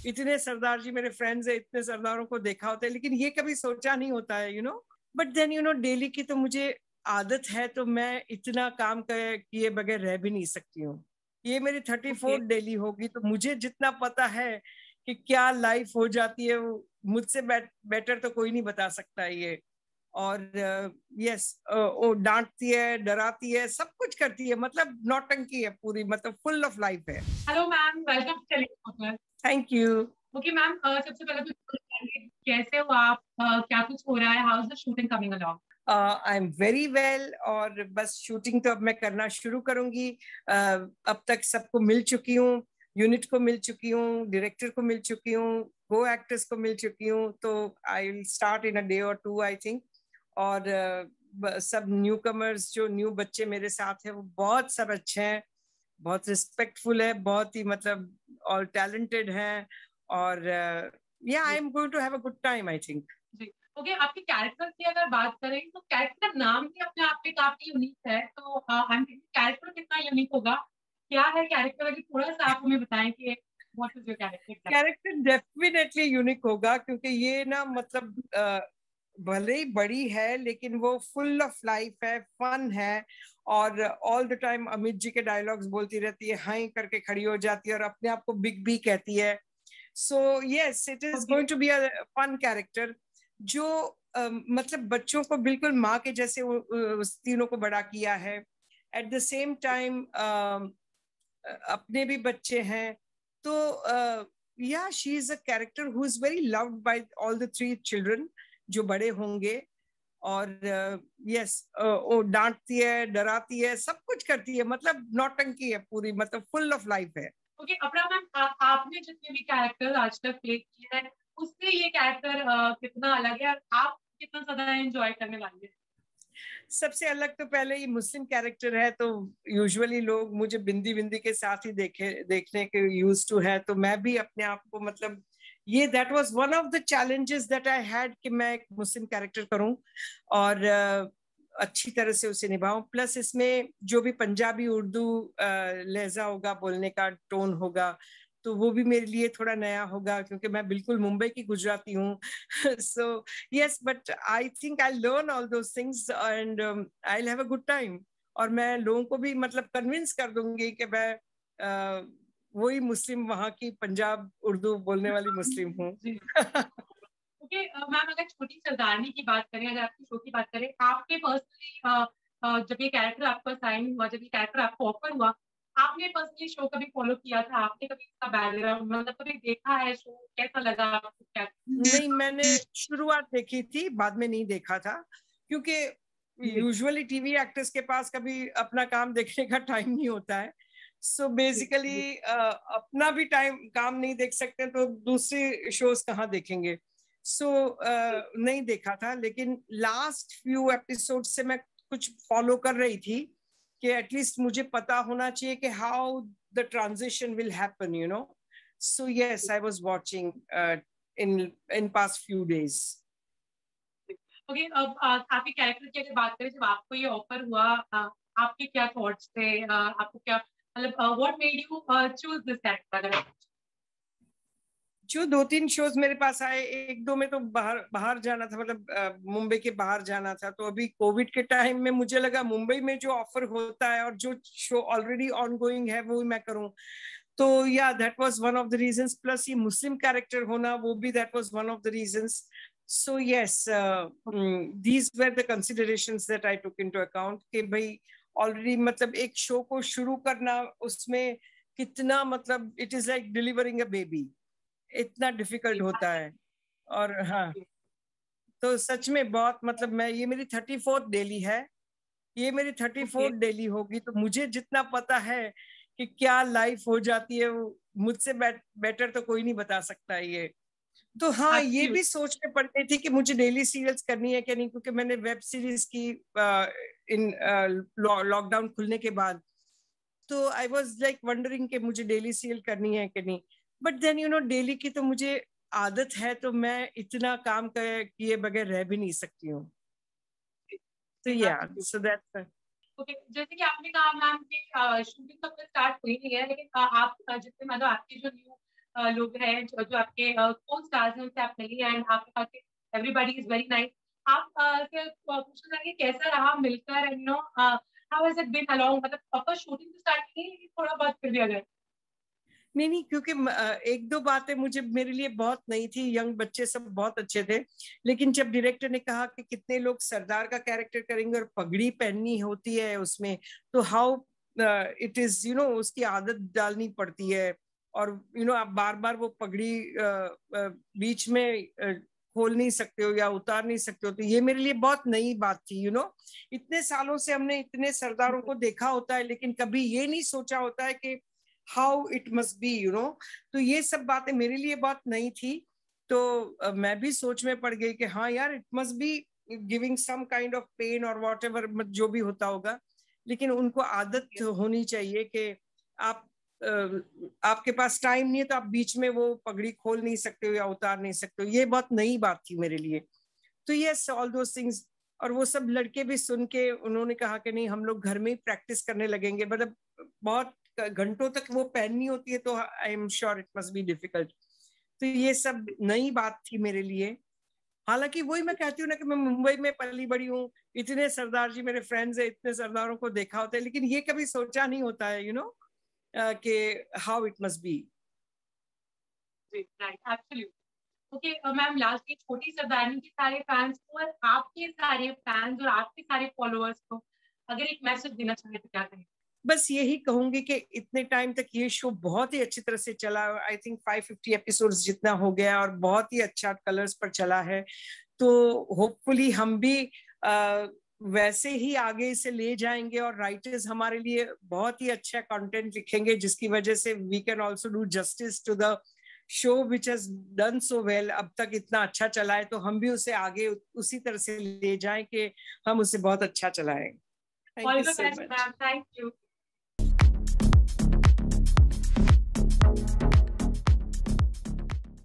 इतने सरदार जी मेरे फ्रेंड्स है, इतने सरदारों को देखा होता है, लेकिन ये कभी सोचा नहीं होता है, बट देन डेली की तो मुझे आदत है, तो मैं इतना काम किए बगैर रह भी नहीं सकती हूँ। ये मेरी 34th ओके। डेली होगी, तो मुझे जितना पता है कि क्या लाइफ हो जाती है, वो मुझसे बेटर तो कोई नहीं बता सकता है ये। और यस, वो डांटती है, डराती है, सब कुछ करती है, मतलब नौटंकी है पूरी, मतलब फुल ऑफ लाइफ है। Hello ma'am, welcome to telecom. Thank you. Okay ma'am, सबसे पहले तो बताइए, कैसे हो आप? क्या कुछ हो रहा है? How is the shooting coming along? I am very well, और बस शूटिंग तो अब मैं करना शुरू करूंगी। अब तक सबको मिल चुकी हूँ, यूनिट को मिल चुकी हूँ, डायरेक्टर को मिल चुकी हूँ, को एक्टर्स को मिल चुकी हूँ, तो I will start in a day और टू आई थिंक। और सब न्यू कमर्स, जो न्यू बच्चे मेरे साथ हैं, वो बहुत सब अच्छे हैं, बहुत रिस्पेक्टफुल है, बहुत ही मतलब और टैलेंटेड हैं। और या आई जी am going to have a good time I think. जी। ओके, आपके कैरेक्टर की अगर बात करें तो कैरेक्टर नाम भी अपने आप में काफी यूनिक है, तो आई थिंक कैरेक्टर कितना यूनिक होगा? क्या है कैरेक्टर? अगर थोड़ा सा आप हमें बताएं कि what is your character. Character definitely unique होगा, क्योंकि ये ना मतलब भले ही बड़ी है, लेकिन वो फुल ऑफ लाइफ है, फन है, और all the time Amit ji के डायलॉग्स बोलती रहती है, हाई करके खड़ी हो जाती है, और अपने आप को बिग बी कहती है। So yes, it is okay. Going to be a fun character, जो मतलब बच्चों को बिल्कुल माँ के जैसे उस तीनों को बड़ा किया है। एट द सेम टाइम अपने भी बच्चे हैं, तो या she is a character who is very loved by all the three children जो बड़े होंगे। और यस, वो डांटती है, डराती है, सब कुछ करती है, मतलब नौटंकी है पूरी, मतलब फुल ऑफ लाइफ है। ओके अपना मैम, आपने जितने भी कैरेक्टर आज तक प्ले किए हैं उससे ये कैरेक्टर कितना अलग है और आप कितना ज्यादा एंजॉय करने वाले हैं? सबसे अलग तो पहले ही मुस्लिम कैरेक्टर है, तो यूजुअली लोग मुझे बिंदी बिंदी के साथ ही देखने के यूज टू है, तो मैं भी अपने आप को मतलब ये that was one of the challenges that I had कि मैं एक मुस्लिम कैरेक्टर करूं और अच्छी तरह से उसे निभाऊं। प्लस इसमें जो भी पंजाबी उर्दू लहजा होगा, बोलने का टोन होगा, तो वो भी मेरे लिए थोड़ा नया होगा, क्योंकि मैं बिल्कुल मुंबई की गुजराती हूँ। सो yes, but I think I'll learn all those things and I'll have a good time। और मैं लोगों को भी मतलब कन्विंस कर दूंगी कि मैं वही मुस्लिम, वहां की पंजाब उर्दू बोलने वाली मुस्लिम हूँ। जी। ओके मैम, अगर छोटी सरदारनी की बात करें, अगर आपके शो की बात करें, आपके पर्सनली जब ये कैरेक्टर आपको साइन हुआ, जब ये कैरेक्टर आपको ऑफर हुआ, आपने पर्सनली शो कभी फॉलो किया था? आपने कभी इसका बैकग्राउंड मतलब कभी देखा है? शो कैसा लगा आपको? क्या? नहीं, मैंने शुरुआत देखी थी, बाद में नहीं देखा था, क्योंकि जी यूजुअली टीवी एक्टर्स के पास कभी अपना काम देखने का टाइम नहीं होता है। सो जी जी। बेसिकली अपना भी टाइम काम नहीं देख सकते, तो दूसरे शोज कहाँ देखेंगे। सो जी नहीं देखा था, लेकिन लास्ट फ्यू एपिसोड से मैं कुछ फॉलो कर रही थी कि एटलीस्ट मुझे पता होना चाहिए कि how the transition will happen, so yes, I was watching in past few days। Okay, अब आपके कैरेक्टर की अगर बात करें, जब आपको ये ऑफर हुआ, आपके क्या थॉट्स थे? आपको क्या मतलब what made you choose this character? अगर जो दो तीन शोज मेरे पास आए, एक दो में तो बाहर बाहर जाना था, मतलब मुंबई के बाहर जाना था, तो अभी कोविड के टाइम में मुझे लगा मुंबई में जो ऑफर होता है और जो शो ऑलरेडी ऑन गोइंग है वो मैं करूं। तो या that was one of the reasons, plus ये मुस्लिम कैरेक्टर होना, वो भी that was one of the reasons. So yes, these were the considerations that I took into account कि भाई ऑलरेडी मतलब एक शो को शुरू करना, उसमें कितना मतलब it is like delivering a baby, इतना डिफिकल्ट होता है। और हाँ, तो सच में बहुत मतलब मैं, ये मेरी 34th डेली है, ये मेरी थर्टी ओके। फोर्थ डेली होगी, तो मुझे जितना पता है कि क्या लाइफ हो जाती है, वो मुझसे बेटर तो कोई नहीं बता सकता है ये। तो हाँ, ये भी एब्सोल्युटली। सोचने पड़ रही थी कि मुझे डेली सीरियल्स करनी है क्या नहीं, क्योंकि मैंने वेब सीरीज की इन लॉकडाउन खुलने के बाद, तो आई वॉज लाइक वंडरिंग कि मुझे डेली सीरियल करनी है कि नहीं। बट देन डेली की तो मुझे आदत है, तो मैं इतना काम किए बगैर रह भी नहीं सकती हूँ। तो या एब्सोल्युटली। So that's. ओके, जैसे कि आपने कहा मैम कि शूटिंग तो अपने स्टार्ट हुई नहीं है, लेकिन आप जितने मतलब आपके जो न्यू लोग हैं जो आपके को स्टार्स हैं उनसे आप मिली एंड आपके पास एवरीबॉडी इज वेरी नाइस। आप से पूछना चाहेंगे कैसा रहा मिलकर and no how has it been along, मतलब प्रॉपर शूटिंग तो स्टार्ट की है थोड़ा बहुत फिर भी अगर। नहीं नहीं, क्योंकि एक दो बातें मुझे मेरे लिए बहुत नई थी। यंग बच्चे सब बहुत अच्छे थे, लेकिन जब डायरेक्टर ने कहा कि कितने लोग सरदार का कैरेक्टर करेंगे और पगड़ी पहननी होती है उसमें, तो हाउ इट इज उसकी आदत डालनी पड़ती है। और आप बार बार वो पगड़ी बीच में खोल नहीं सकते हो या उतार नहीं सकते हो, तो ये मेरे लिए बहुत नई बात थी। इतने सालों से हमने इतने सरदारों को देखा होता है, लेकिन कभी ये नहीं सोचा होता है कि हाउ इट मस्ट बी तो ये सब बातें मेरे लिए बहुत नई थी। तो मैं भी सोच में पड़ गई कि हाँ यार, it must be giving some kind of pain और वॉट एवर जो भी होता होगा, लेकिन उनको आदत होनी चाहिए कि आप आपके पास टाइम नहीं है तो आप बीच में वो पगड़ी खोल नहीं सकते हो या उतार नहीं सकते हो। ये बहुत नई बात थी मेरे लिए। तो यस, ऑल दोस थिंग्स। और वो सब लड़के भी सुन के उन्होंने कहा कि नहीं, हम लोग घर में ही प्रैक्टिस करने लगेंगे। मतलब बहुत घंटों तक वो पहननी होती है, तो I am sure it must be difficult. तो ये सब नई बात थी मेरे लिए। हालांकि वही मैं कहती हूँ ना कि मैं मुंबई में पली बड़ी हूँ, इतने सरदार जी मेरे फ्रेंड्स है, इतने सरदारों को देखा होता है, लेकिन ये कभी सोचा नहीं होता है कि how it must B. Right, absolutely. Okay ma'am, last, छोटी सरदारनी के सारे फैंस को और आपके सारे फैंस और आपके सारे फॉलोअर्स को अगर एक मैसेज देना चाहे तो क्या कहें? बस यही कहूंगी कि इतने टाइम तक ये शो बहुत ही अच्छी तरह से चला। आई थिंक 550 एपिसोड्स जितना हो गया और बहुत ही अच्छा कलर्स पर चला है। तो होपफुली हम भी वैसे ही आगे इसे ले जाएंगे और राइटर्स हमारे लिए बहुत ही अच्छा कंटेंट लिखेंगे, जिसकी वजह से we can also do justice to the show which has done so well. अब तक इतना अच्छा चला है, तो हम भी उसे आगे उसी तरह से ले जाएं कि हम उसे बहुत अच्छा चलाएं। Thank all you the so best much. Ma'am, thank you.